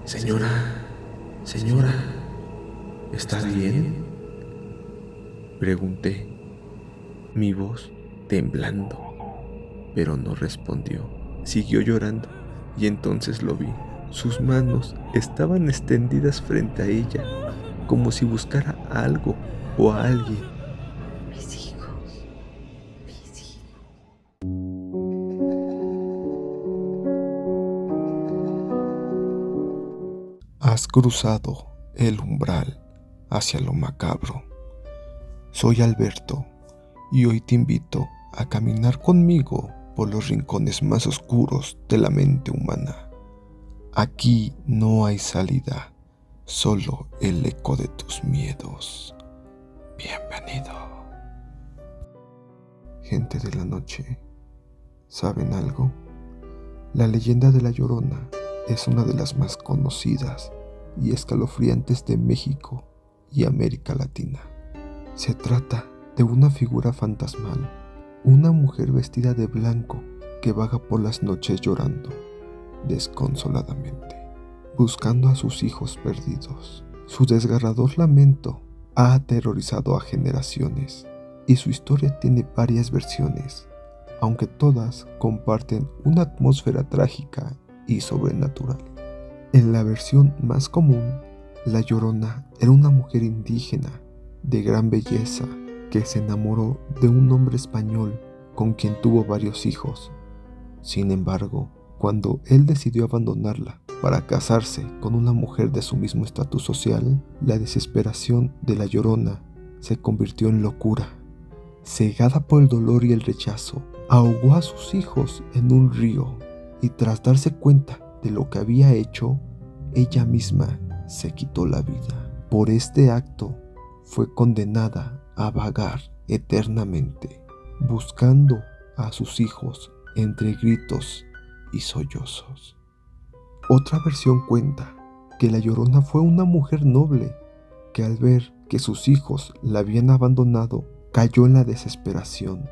Señora, señora, ¿está bien? Pregunté, mi voz temblando, pero no respondió. Siguió llorando y entonces lo vi. Sus manos estaban extendidas frente a ella, como si buscara algo o a alguien. Mis hijos, mis hijos. Has cruzado el umbral hacia lo macabro. Soy Alberto y hoy te invito a caminar conmigo por los rincones más oscuros de la mente humana. Aquí no hay salida, solo el eco de tus miedos. Bienvenido. Gente de la noche, ¿saben algo? La leyenda de La Llorona es una de las más conocidas y escalofriantes de México y América Latina. Se trata de una figura fantasmal, una mujer vestida de blanco que vaga por las noches llorando desconsoladamente, buscando a sus hijos perdidos. Su desgarrador lamento ha aterrorizado a generaciones y su historia tiene varias versiones, aunque todas comparten una atmósfera trágica y sobrenatural. En la versión más común, La Llorona era una mujer indígena de gran belleza que se enamoró de un hombre español con quien tuvo varios hijos. Sin embargo, cuando él decidió abandonarla para casarse con una mujer de su mismo estatus social, la desesperación de La Llorona se convirtió en locura. Cegada por el dolor y el rechazo, ahogó a sus hijos en un río y tras darse cuenta de lo que había hecho, ella misma se quitó la vida. Por este acto fue condenada a vagar eternamente, buscando a sus hijos entre gritos y sollozos. Otra versión cuenta que La Llorona fue una mujer noble que al ver que sus hijos la habían abandonado, cayó en la desesperación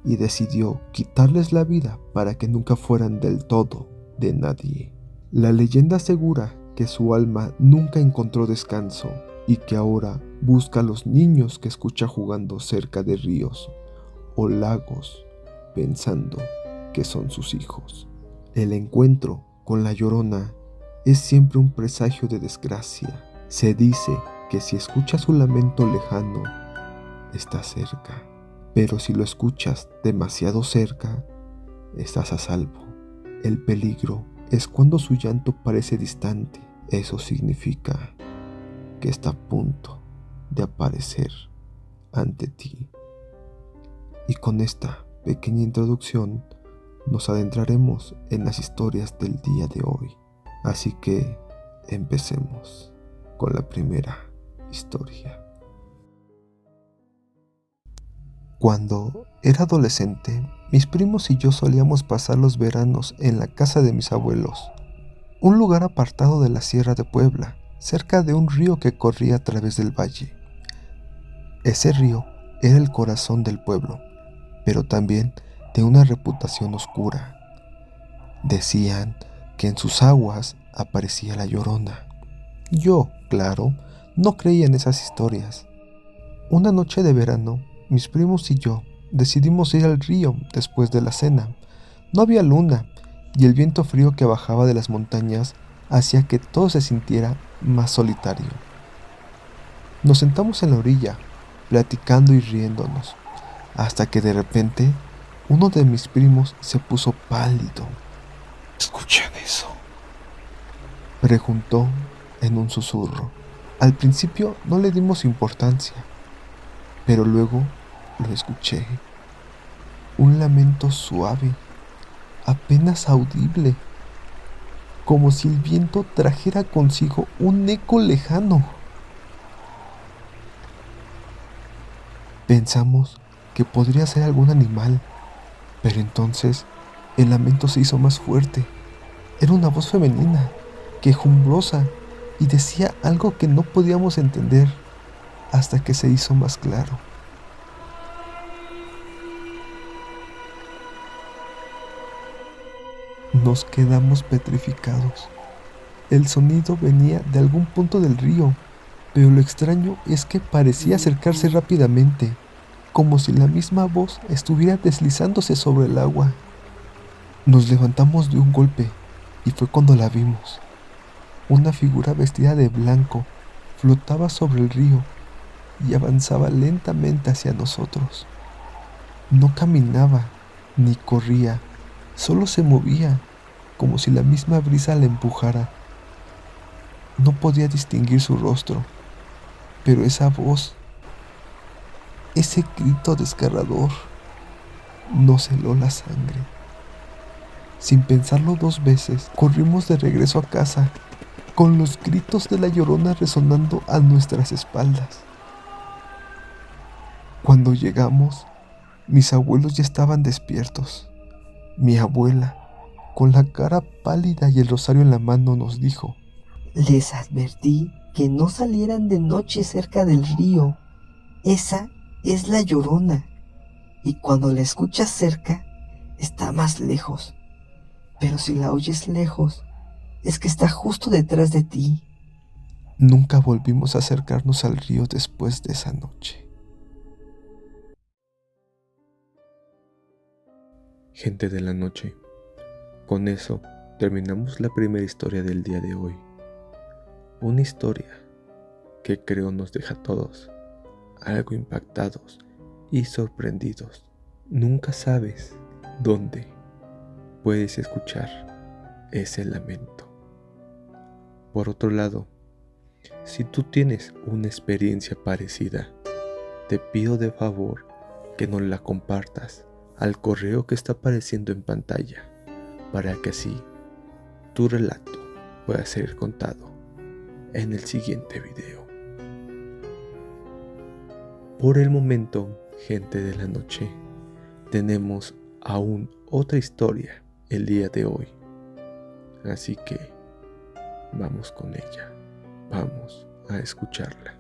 y decidió quitarles la vida para que nunca fueran del todo de nadie. La leyenda asegura que su alma nunca encontró descanso y que ahora busca a los niños que escucha jugando cerca de ríos o lagos, pensando que son sus hijos. El encuentro con La Llorona es siempre un presagio de desgracia. Se dice que si escuchas su lamento lejano, está cerca, pero si lo escuchas demasiado cerca, estás a salvo. El peligro es cuando su llanto parece distante. Eso significa que está a punto de aparecer ante ti. Y con esta pequeña introducción nos adentraremos en las historias del día de hoy. Así que empecemos con la primera historia. Cuando era adolescente, mis primos y yo solíamos pasar los veranos en la casa de mis abuelos, un lugar apartado de la Sierra de Puebla, cerca de un río que corría a través del valle. Ese río era el corazón del pueblo, pero también de una reputación oscura. Decían que en sus aguas aparecía La Llorona. Yo, claro, no creía en esas historias. Una noche de verano, mis primos y yo decidimos ir al río después de la cena. No había luna y el viento frío que bajaba de las montañas hacía que todo se sintiera más solitario. Nos sentamos en la orilla, platicando y riéndonos, hasta que de repente uno de mis primos se puso pálido. ¿Escuchan eso? Preguntó en un susurro. Al principio no le dimos importancia, pero luego lo escuché. Un lamento suave, apenas audible, como si el viento trajera consigo un eco lejano. Pensamos que podría ser algún animal, pero entonces el lamento se hizo más fuerte. Era una voz femenina, quejumbrosa, y decía algo que no podíamos entender hasta que se hizo más claro. Nos quedamos petrificados. El sonido venía de algún punto del río, pero lo extraño es que parecía acercarse rápidamente, como si la misma voz estuviera deslizándose sobre el agua. Nos levantamos de un golpe y fue cuando la vimos. Una figura vestida de blanco flotaba sobre el río y avanzaba lentamente hacia nosotros. No caminaba ni corría, solo se movía, como si la misma brisa la empujara. No podía distinguir su rostro, pero esa voz, ese grito desgarrador, nos heló la sangre. Sin pensarlo 2 veces, corrimos de regreso a casa, con los gritos de la Llorona resonando a nuestras espaldas. Cuando llegamos, mis abuelos ya estaban despiertos. Mi abuela, con la cara pálida y el rosario en la mano, nos dijo: Les advertí que no salieran de noche cerca del río. Esa es la Llorona, y cuando la escuchas cerca, está más lejos. Pero si la oyes lejos, es que está justo detrás de ti. Nunca volvimos a acercarnos al río después de esa noche. Gente de la noche, con eso terminamos la primera historia del día de hoy. Una historia que creo nos deja a todos algo impactados y sorprendidos. Nunca sabes dónde puedes escuchar ese lamento. Por otro lado, si tú tienes una experiencia parecida, te pido de favor que nos la compartas al correo que está apareciendo en pantalla, para que así tu relato pueda ser contado en el siguiente video. Por el momento, gente de la noche, tenemos aún otra historia el día de hoy, así que vamos con ella, vamos a escucharla.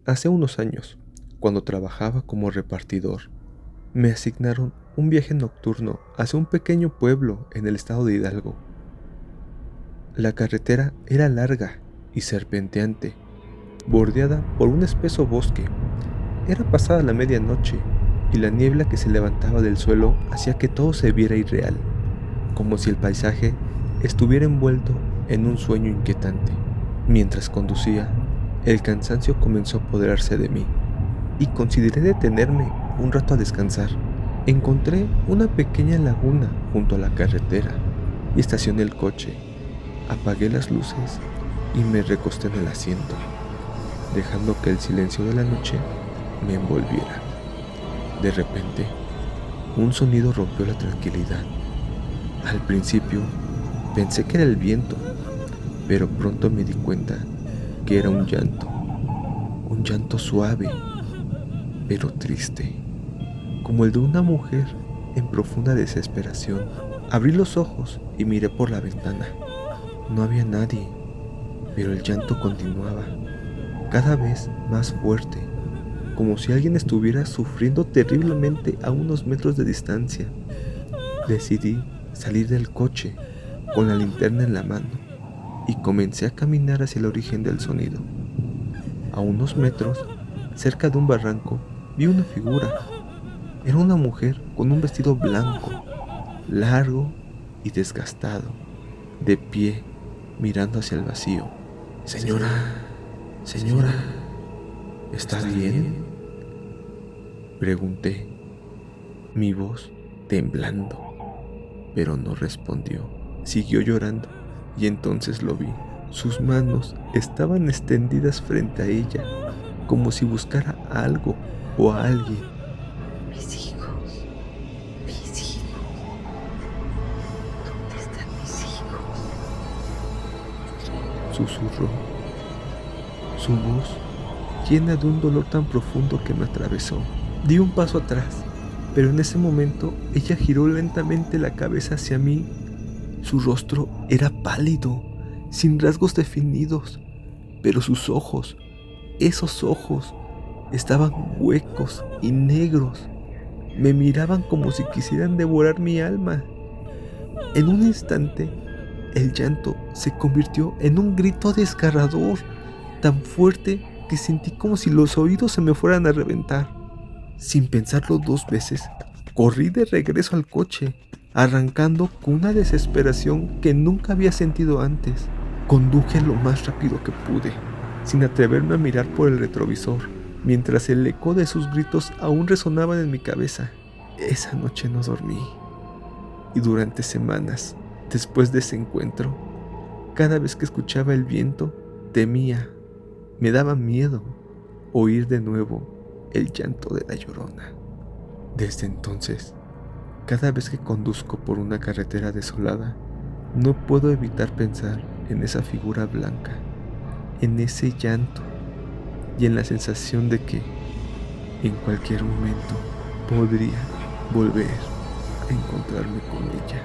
Hace unos años, cuando trabajaba como repartidor, me asignaron un viaje nocturno hacia un pequeño pueblo en el estado de Hidalgo. La carretera era larga y serpenteante, bordeada por un espeso bosque. Era pasada la medianoche y la niebla que se levantaba del suelo hacía que todo se viera irreal, como si el paisaje estuviera envuelto en un sueño inquietante. Mientras conducía, el cansancio comenzó a apoderarse de mí y consideré detenerme un rato a descansar. Encontré una pequeña laguna junto a la carretera y estacioné el coche. Apagué las luces y me recosté en el asiento, dejando que el silencio de la noche me envolviera. De repente, un sonido rompió la tranquilidad. Al principio, pensé que era el viento, pero pronto me di cuenta que era un llanto suave, pero triste, como el de una mujer en profunda desesperación. Abrí los ojos y miré por la ventana. No había nadie, pero el llanto continuaba, cada vez más fuerte, como si alguien estuviera sufriendo terriblemente a unos metros de distancia. Decidí salir del coche con la linterna en la mano y comencé a caminar hacia el origen del sonido. A unos metros, cerca de un barranco, vi una figura. Era una mujer con un vestido blanco, largo y desgastado, de pie, mirando hacia el vacío. Señora, ¿está bien?, pregunté, mi voz temblando, pero no respondió. Siguió llorando y entonces lo vi. Sus manos estaban extendidas frente a ella, como si buscara algo o a alguien. Mis hijos. ¿Dónde están mis hijos? Susurró, su voz llena de un dolor tan profundo que me atravesó. Di un paso atrás, pero en ese momento ella giró lentamente la cabeza hacia mí. Su rostro era pálido, sin rasgos definidos, pero sus ojos, esos ojos, estaban huecos y negros. Me miraban como si quisieran devorar mi alma. En un instante el llanto se convirtió en un grito desgarrador, tan fuerte que sentí como si los oídos se me fueran a reventar. Sin pensarlo 2 veces, corrí de regreso al coche, arrancando con una desesperación que nunca había sentido antes. Conduje lo más rápido que pude, sin atreverme a mirar por el retrovisor, mientras el eco de sus gritos aún resonaba en mi cabeza. Esa noche no dormí, y durante semanas, después de ese encuentro, cada vez que escuchaba el viento, temía, me daba miedo oír de nuevo el llanto de la Llorona. Desde entonces, cada vez que conduzco por una carretera desolada, no puedo evitar pensar en esa figura blanca, en ese llanto y en la sensación de que en cualquier momento podría volver a encontrarme con ella.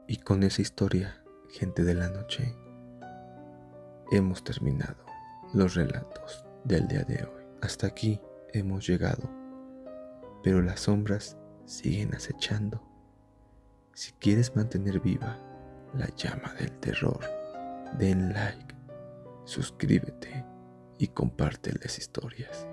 Y con esa historia, gente de la noche, hemos terminado los relatos del día de hoy. Hasta aquí hemos llegado, pero las sombras siguen acechando. Si quieres mantener viva la llama del terror, den like, suscríbete y compárteles historias.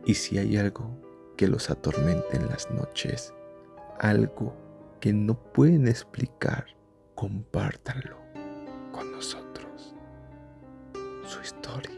Y si hay algo que los atormente en las noches, algo que no pueden explicar, compártanlo con nosotros. Su historia.